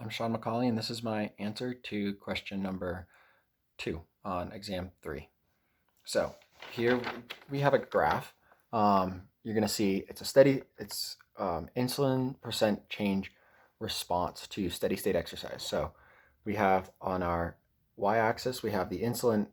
I'm Sean McCauley, and this is my answer to question number 2 on exam 3. So here we have a graph. You're going to see it's insulin percent change response to steady state exercise. So we have on our y-axis, we have the insulin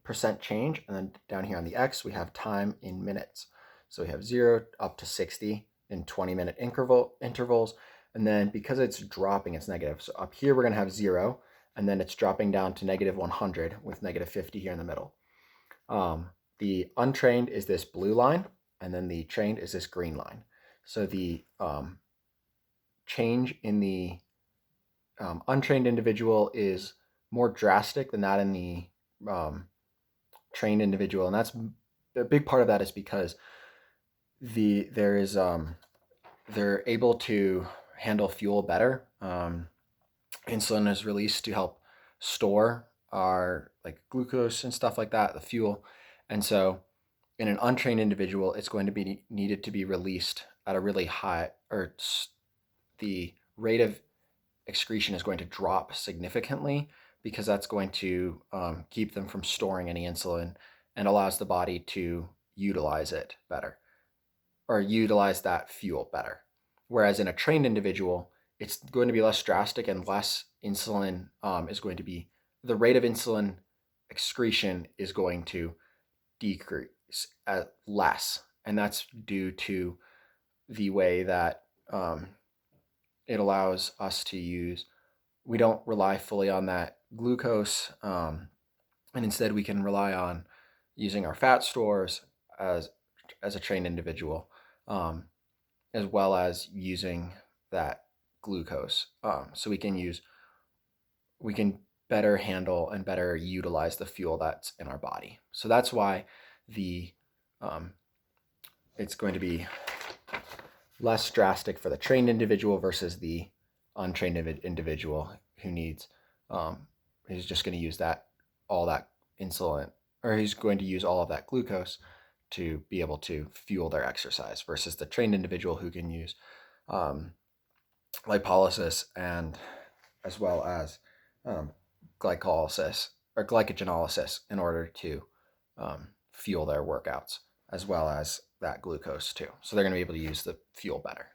percent change, and then down here on the x, we have time in minutes. So we have 0 up to 60 in 20-minute intervals. And then because it's dropping, it's negative. So up here, we're going to have 0, and then it's dropping down to negative 100 with negative 50 here in the middle. The untrained is this blue line, and then the trained is this green line. So the change in the untrained individual is more drastic than that in the trained individual, and that's a big part of that is because they're able to handle fuel better. Insulin is released to help store our like glucose and stuff like that, the fuel. And so in an untrained individual, it's going to be needed to be released at a really high, or the rate of excretion is going to drop significantly because that's going to keep them from storing any insulin and allows the body to utilize it better or utilize that fuel better. Whereas in a trained individual, it's going to be less drastic and less insulin is going to be, the rate of insulin excretion is going to decrease less. And that's due to the way that it allows us to use, we don't rely fully on that glucose. And instead we can rely on using our fat stores as a trained individual, as well as using that glucose. So we can better handle and better utilize the fuel that's in our body. So that's why it's going to be less drastic for the trained individual versus the untrained individual who needs, who's just going to use all that insulin, or he's going to use all of that glucose to be able to fuel their exercise versus the trained individual who can use lipolysis and as well as glycolysis or glycogenolysis in order to fuel their workouts, as well as that glucose too. So they're going to be able to use the fuel better.